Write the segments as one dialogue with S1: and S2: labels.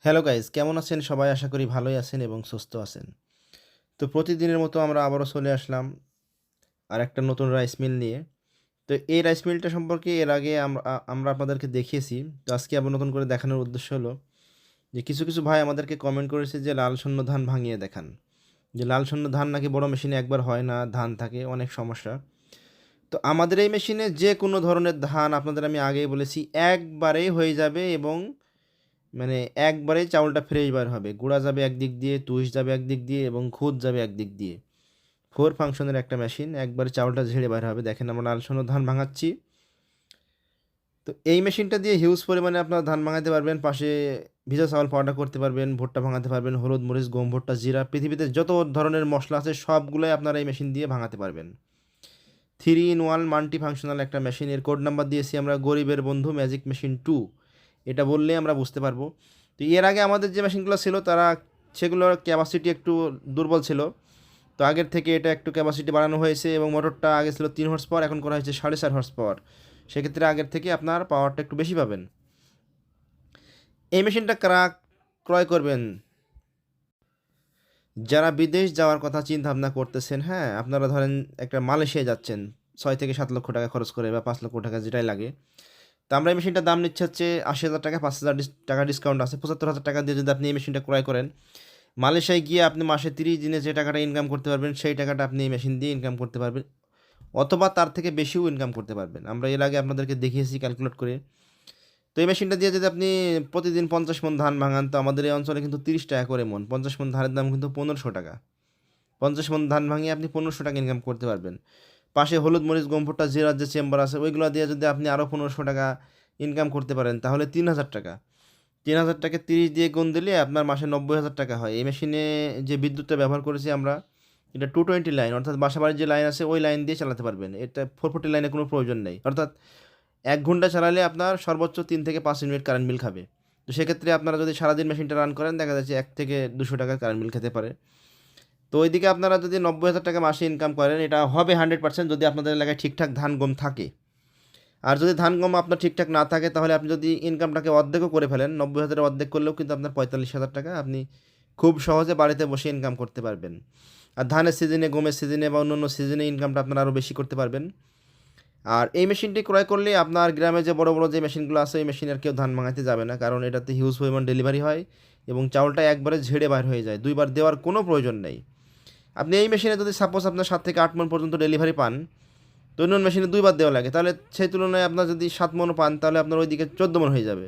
S1: Hello guys, কেমন আছেন সবাই? আশা করি ভালোই আছেন এবং সুস্থ আছেন। তো প্রতিদিনের মতো আমরা আবারও চলে আসলাম আরেকটা নতুন রাইস মিল নিয়ে। তো এই রাইস মিলটা সম্পর্কে এর আগে আমরা আপনাদেরকে দেখিয়েছি। তো আজকে আবার নতুন করে দেখানোর উদ্দেশ্য হলো যে কিছু ভাই আমাদেরকে কমেন্ট করেছে যে লাল শূন্য ধান ভাঙিয়ে দেখান। যে লাল শূন্য ধান নাকি বড় মেশিনে একবার হয় না, ধান থাকে, অনেক সমস্যা। তো আমাদের এই মেশিনে যে কোনো ধরনের ধান আপনাদের আমি আগেই বলেছি একবারেই হয়ে যাবে এবং মানে একবারেই চাউলটা ফ্রেশ বার হবে। গুঁড়া যাবে একদিক দিয়ে, তুষ যাবে একদিক দিয়ে এবং খুদ যাবে একদিক দিয়ে। 4 ফাংশনের একটা মেশিন, একবারে চাউলটা ঝেড়ে বার হবে। দেখেন আমরা লাল সোনার ধান ভাঙাচ্ছি। তো এই মেশিনটা দিয়ে হিউজ পরিমাণে আপনারা ধান ভাঙাতে পারবেন। পাশে ভিজা চাউল পাউডার করতে পারবেন, ভুট্টা ভাঙাতে পারবেন, হলুদ, মরিচ, গম ভুট্টা, জিরা, পৃথিবীতে যত ধরনের মসলা আছে সবগুলোই আপনারা এই মেশিন দিয়ে ভাঙাতে পারবেন। 3 in 1 মাল্টি ফাংশনাল একটা মেশিন। এর কোড নাম্বার দিয়েছি আমরা গরিবের বন্ধু ম্যাজিক মেশিন 2। এটা বললেই আমরা বুঝতে পারবো। তো এর আগে আমাদের যে মেশিনগুলো ছিল সেগুলোর ক্যাপাসিটি একটু দুর্বল ছিল। তো আগের থেকে এটা একটু ক্যাপাসিটি বাড়ানো হয়েছে এবং মোটরটা আগে ছিল 3 হর্স পাওয়ার, এখন করা হয়েছে 4.5 হর্স পাওয়ার। সেক্ষেত্রে আগের থেকে আপনার পাওয়ারটা একটু বেশি পাবেন। এই মেশিনটা ক্রয় করবেন যারা বিদেশ যাওয়ার কথা চিন্তা ভাবনা করতেছেন। হ্যাঁ, আপনারা ধরেন একটা মালয়েশিয়ায় যাচ্ছেন 6 থেকে 7 লক্ষ টাকা খরচ করে বা 5 লক্ষ টাকা যেটাই লাগে। তো আমরা এই মেশিনটার দাম নিচ্ছে হচ্ছে 80,000 টাকা, 5,000 টাকা ডিসকাউন্ট আছে। 75,000 টাকা দিয়ে যদি আপনি এই মেশিনটা ক্রয় করেন, মালয়েশিয়ায় গিয়ে আপনি মাসে 30 দিনে যে টাকাটা ইনকাম করতে পারবেন সেই টাকাটা আপনি এই মেশিন দিয়ে ইনকাম করতে পারবেন, অথবা তার থেকে বেশিও ইনকাম করতে পারবেন। আমরা এর আগে আপনাদেরকে দেখিয়েছি ক্যালকুলেট করে। তো এই মেশিনটা দিয়ে যদি আপনি প্রতিদিন 50 মণ ধান ভাঙান, তো আমাদের এই অঞ্চলে কিন্তু 30 টাকা করে মণ। 50 মণ ধানের দাম কিন্তু 1500 টাকা। 50 মণ ধান ভাঙিয়ে আপনি 1500 টাকা ইনকাম করতে পারবেন। পাশে হলুদ, মরিচ, গম ভুট্টা, জিরার যে চেম্বার আছে ওইগুলো দিয়ে যদি আপনি আরও 1500 টাকা ইনকাম করতে পারেন, তাহলে 3000 টাকা। 3000 টাকা 30 দিয়ে গুণ দিলে আপনার মাসে 90,000 টাকা হয়। এই মেশিনে যে বিদ্যুৎটা ব্যবহার করেছি আমরা, এটা 220 লাইন, অর্থাৎ বাসাবাড়ির যে লাইন আছে ওই লাইন দিয়ে চালাতে পারবেন। এটা 440 লাইনের কোনো প্রয়োজন নেই। অর্থাৎ 1 ঘন্টা চালালে আপনার সর্বোচ্চ 3 থেকে 5 ইউনিট কারেন্ট বিল খাবে। তো সেক্ষেত্রে আপনারা যদি সারাদিন মেশিনটা রান করেন, দেখা যাচ্ছে 1 থেকে 200 টাকা কারেন্ট বিল খেতে পারে। তো ওইদিকে আপনারা যদি 90,000 টাকা মাসে ইনকাম করেন, এটা হবে 100% যদি আপনাদের এলাকায় ঠিকঠাক ধান গম থাকে। আর যদি ধান গম আপনার ঠিকঠাক না থাকে, তাহলে আপনি যদি ইনকামটাকে অর্ধেকও করে ফেলেন, 90,000-এর অর্ধেক করলেও কিন্তু আপনার 45,000 টাকা আপনি খুব সহজে বাড়িতে বসে ইনকাম করতে পারবেন। আর ধানের সিজনে, গমের সিজনে বা অন্যান্য সিজনে ইনকামটা আপনারা আরও বেশি করতে পারবেন। আর এই মেশিনটি ক্রয় করলে আপনার গ্রামে যে বড় বড় যে মেশিনগুলো আছে ওই মেশিন আর কেউ ধান ভাঙাতে যাবে না, কারণ এটাতে হিউজ পরিমাণ ডেলিভারি হয় এবং চাউলটা একবারে ঝেড়ে বার হয়ে যায়, দুইবার দেওয়ার কোনো প্রয়োজন নেই। আপনি এই মেশিনে যদি সাপোজ আপনার 7 থেকে 8 মণ পর্যন্ত ডেলিভারি পান, তো অন্য মেশিনে 2 বার দেওয়া লাগে, তাহলে সেই তুলনায় আপনার যদি 7 মণ পান, তাহলে আপনার ওইদিকে 14 মণ হয়ে যাবে।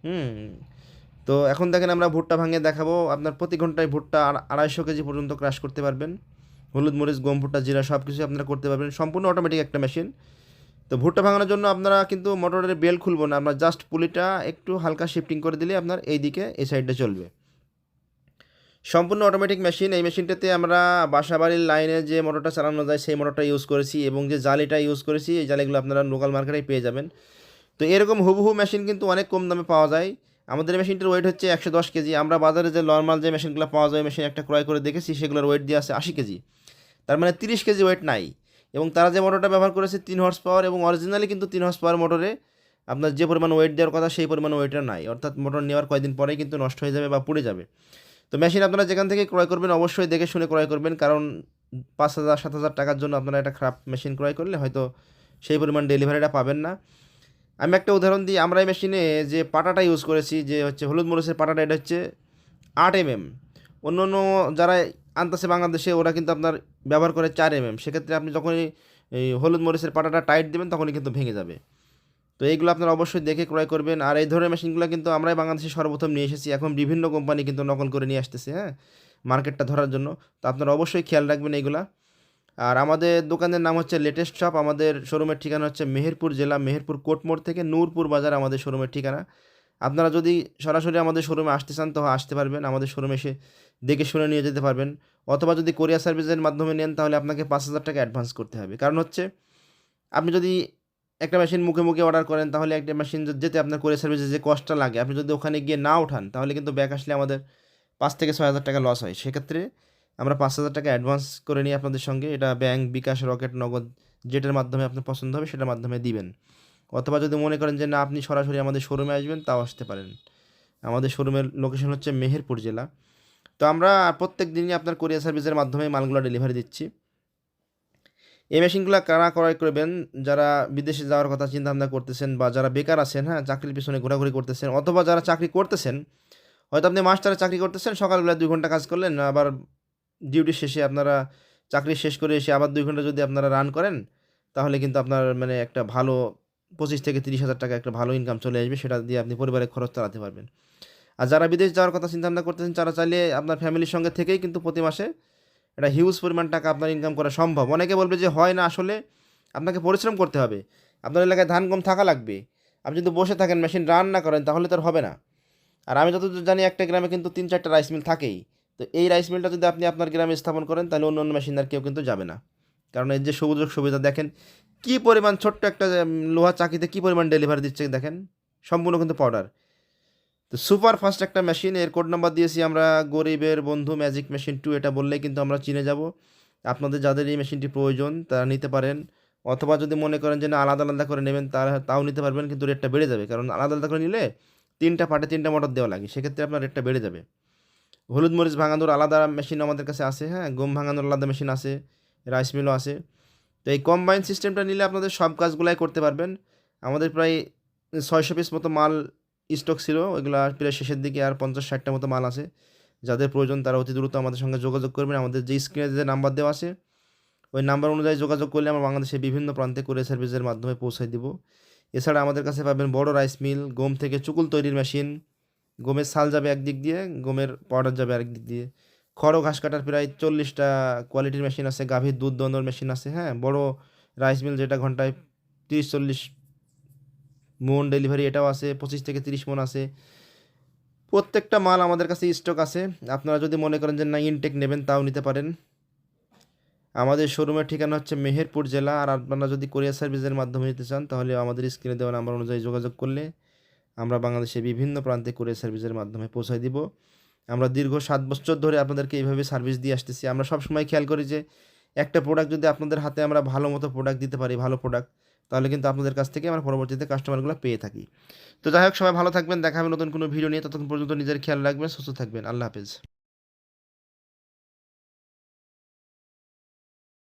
S1: হুম। তো এখন দেখেন আমরা ভুট্টা ভাঙিয়ে দেখাবো। আপনার প্রতি ঘন্টায় ভুট্টা 250 কেজি পর্যন্ত ক্রাশ করতে পারবেন। হলুদ, মরিচ, গম ভুট্টা, জিরা সব কিছু আপনারা করতে পারবেন। সম্পূর্ণ অটোমেটিক একটা মেশিন। তো ভুট্টা ভাঙানোর জন্য আপনারা কিন্তু মোটরের বেল খুলবো না, আমরা জাস্ট পুলিটা একটু হালকা শিফটিং করে দিলে আপনার এই দিকে এই সাইডে চলবে। সম্পূর্ণ অটোমেটিক মেশিন। এই মেশিনটাতে আমরা বাসাবাড়ির লাইনে যে মোটরটা চালানো যায় সেই মোটরটা ইউজ করেছি এবং যে জালিটা ইউজ করেছি এই জালিগুলো আপনারা লোকাল মার্কেটেই পেয়ে যাবেন। তো এরকম হুবহু মেশিন কিন্তু অনেক কম দামে পাওয়া যায়। আমাদের মেশিনটার ওয়েট হচ্ছে 110 কেজি। আমরা বাজারে যে নর্মাল যে মেশিনগুলো পাওয়া যায় মেশিন একটা ক্রয় করে দেখেছি, সেগুলোর ওয়েট দিয়ে আছে 80 কেজি। তার মানে 30 কেজি ওয়েট নাই। এবং তারা যে মোটরটা ব্যবহার করেছে 3 হর্স পাওয়ার, এবং অরিজিনালি কিন্তু 3 হর্স পাওয়ার মোটরে আপনার যে পরিমাণ ওয়েট দেওয়ার কথা সেই পরিমাণ ওয়েটটা নাই, অর্থাৎ মোটর নেওয়ার কয়েকদিন পরেই কিন্তু নষ্ট হয়ে যাবে বা পুড়ে যাবে। তো মেশিন আপনারা যেখান থেকে ক্রয় করবেন অবশ্যই দেখে শুনে ক্রয় করবেন, কারণ 5,000-7,000 টাকার জন্য আপনারা একটা খারাপ মেশিন ক্রয় করলে হয়তো সেই পরিমাণ ডেলিভারিটা পাবেন না। আমি একটা উদাহরণ দিই, আমরা এই মেশিনে যে পাটাটা ইউজ করেছি, যে হচ্ছে হলুদ মরিচের পাটাটা, এটা হচ্ছে 8 mm। অন্য অন্য যারা আনতেছে বাংলাদেশে ওরা কিন্তু আপনার ব্যবহার করে 4 mm। সেক্ষেত্রে আপনি যখনই এই হলুদ মরিচের পাটাটা টাইট দেবেন তখনই কিন্তু ভেঙে যাবে। তো এইগুলো আপনারা অবশ্যই দেখে ক্রয় করবেন। আর এই ধরনের মেশিনগুলো কিন্তু আমরাই বাংলাদেশে সর্বপ্রথম নিয়ে এসেছি, এখন বিভিন্ন কোম্পানি কিন্তু নকল করে নিয়ে আসতেছে, হ্যাঁ, মার্কেটটা ধরার জন্য। তো আপনারা অবশ্যই খেয়াল রাখবেন এইগুলা। আর আমাদের দোকানের নাম হচ্ছে লেটেস্ট শপ। আমাদের শোরুমের ঠিকানা হচ্ছে মেহেরপুর জেলা, মেহেরপুর কোটমোড় থেকে নূরপুর বাজার আমাদের শোরুমের ঠিকানা। আপনারা যদি সরাসরি আমাদের শোরুমে আসতে চান তো আসতে পারবেন, আমাদের শোরুমে এসে দেখে শুনে নিয়ে যেতে পারবেন। অথবা যদি কোরিয়ার সার্ভিসের মাধ্যমে নেন তাহলে আপনাকে 5,000 টাকা অ্যাডভান্স করতে হবে। কারণ হচ্ছে আপনি যদি একটা মেশিন মুখে মুখে অর্ডার করেন, তাহলে একটা মেশিন যেতে আপনার কোরিয়ার সার্ভিসে যে কস্টটা লাগে, আপনি যদি ওখানে গিয়ে না ওঠান তাহলে কিন্তু ব্যাক আসলে আমাদের 5 থেকে 6 হাজার টাকা লস হয়। সেক্ষেত্রে আমরা 5,000 টাকা অ্যাডভান্স করে নিই আপনাদের সঙ্গে। এটা ব্যাংক, বিকাশ, রকেট, নগদ যেটার মাধ্যমে আপনার পছন্দ হবে সেটার মাধ্যমে দিবেন। অথবা যদি মনে করেন যে না আপনি সরাসরি আমাদের শোরুমে আসবেন, তাও আসতে পারেন। আমাদের শোরুমের লোকেশন হচ্ছে মেহেরপুর জেলা। তো আমরা প্রত্যেক দিনই আপনার কোরিয়ার সার্ভিসের মাধ্যমে মালগুলো ডেলিভারি দিচ্ছি। এই মেশিনগুলো কারা ক্রয় করবেন? যারা বিদেশে যাওয়ার কথা চিন্তাভাবনা করতেছেন বা যারা বেকার আছেন, হ্যাঁ? চাকরির পিছনে ঘোরাঘুরি করতেছেন অথবা যারা চাকরি করতেছেন, হয়তো আপনি মাস্টারে চাকরি করতেছেন, সকালবেলা ২ ঘন্টা কাজ করলেন, আবার ডিউটি শেষে আপনারা চাকরি শেষ করে এসে আবার ২ ঘন্টা যদি আপনারা রান করেন, তাহলে কিন্তু আপনার মানে একটা ভালো ২৫ থেকে ৩০,০০০ টাকা একটা ভালো ইনকাম চলে আসবে। সেটা দিয়ে আপনি পরিবারের খরচ চালাতে পারবেন। আর যারা বিদেশ যাওয়ার কথা চিন্তাভাবনা করতেছেন, তারা চাইলে আপনার ফ্যামিলির সঙ্গে থেকেই কিন্তু প্রতি মাসে একটা হিউজ পরিমাণ টাকা আপনার ইনকাম করা সম্ভব। অনেকে বলবে যে হয় না, আসলে আপনাকে পরিশ্রম করতে হবে। আপনার এলাকায় ধান গম থাকা লাগবে। আপনি যদি বসে থাকেন মেশিন রান না করেন তাহলে তো আর হবে না। আর আমি যতদূর জানি একটা গ্রামে কিন্তু ৩-৪টা রাইস মিল থাকেই। তো এই রাইস মিলটা যদি আপনি আপনার গ্রামে স্থাপন করেন তাহলে অন্য মেশিন আর কেউ কিন্তু যাবে না। কারণ এর যে সুযোগ সুবিধা দেখেন, কী পরিমাণ ছোট্ট একটা লোহার চাকিতে কী পরিমাণ ডেলিভারি দিচ্ছে দেখেন। সম্পূর্ণ কিন্তু পাউডার। তো সুপার ফাস্ট একটা মেশিন, এর কোড নাম্বার দিয়েছি আমরা গরিবের বন্ধু ম্যাজিক মেশিন 2, এটা বললেই কিন্তু আমরা চিনে যাব। আপনাদের যাদের এই মেশিনটি প্রয়োজন তারা নিতে পারেন, অথবা যদি মনে করেন যে না আলাদা আলাদা করে নেবেন তাও নিতে পারবেন, কিন্তু রেটটা বেড়ে যাবে। কারণ আলাদা আলাদা করে নিলে 3টা পার্টে 3টা মোটর দেওয়া লাগে, সেক্ষেত্রে আপনার রেটটা বেড়ে যাবে। হলুদ মরিচ ভাঙানোর আলাদা মেশিন আমাদের কাছে আছে, হ্যাঁ, গম ভাঙানোর আলাদা মেশিন আছে, রাইস মিলও আছে। তো এই কম্বাইন সিস্টেমটা নিলে আপনাদের সব কাজগুলাই করতে পারবেন। আমাদের প্রায় 600 পিস মতো মাল স্টক ছিল, ওইগুলা প্রায় শেষের দিকে আর 50-60টা মতো মাল আছে। যাদের প্রয়োজন তারা অতি দ্রুত আমাদের সঙ্গে যোগাযোগ করবেন। আমাদের যে স্ক্রিনে যে নাম্বার দেওয়া আছে ওই নাম্বার অনুযায়ী যোগাযোগ করলে আমরা বাংলাদেশের বিভিন্ন প্রান্তে কুরিয়ার সার্ভিসের মাধ্যমে পৌঁছায় দিব। এছাড়া আমাদের কাছে পাবেন বড় রাইস মিল, গম থেকে চুকুল তৈরির মেশিন, গমের ছাল যাবে একদিক দিয়ে, গমের পাউডার যাবে আরেক দিক দিয়ে। খড় ও ঘাস কাটার প্রায় 40টা কোয়ালিটির মেশিন আছে, গাভীর দুধ দোয়ানোর মেশিন আছে, হ্যাঁ, বড় রাইস মিল যেটা ঘন্টায় 30-40 মন ডেলিভারি, এটাও আছে, 25 থেকে 30 মন আছে। প্রত্যেকটা মাল আমাদের কাছে স্টক আছে। আপনারা যদি মনে করেন যে না ইনটেক নেবেন তাও নিতে পারেন। আমাদের শোরুমের ঠিকানা হচ্ছে মেহেরপুর জেলা। আর আপনারা যদি কোরিয়ার সার্ভিসের মাধ্যমে নিতে চান তাহলে আমাদের স্ক্রিনে দেওয়া নাম্বার অনুযায়ী যোগাযোগ করলে আমরা বাংলাদেশের বিভিন্ন প্রান্তে কুরিয়ার সার্ভিসের মাধ্যমে পৌঁছায় দিব। আমরা দীর্ঘ 7 বছর ধরে আপনাদেরকে এইভাবে সার্ভিস দিয়ে আসতেছি। আমরা সবসময় খেয়াল করি যে একটা প্রোডাক্ট যদি আপনাদের হাতে আমরা ভালো মতো প্রোডাক্ট দিতে পারি, ভালো প্রোডাক্ট, তাহলে কিন্তু আপনাদের কাছ থেকে আমরা পরবর্তীতে কাস্টমারগুলো পেয়ে থাকি। তো যাই হোক, সবাই ভালো থাকবেন, দেখা হবে নতুন কোনো ভিডিও নিয়ে। ততক্ষণ পর্যন্ত নিজের খেয়াল রাখবেন, সুস্থ থাকবেন। আল্লাহ হাফেজ।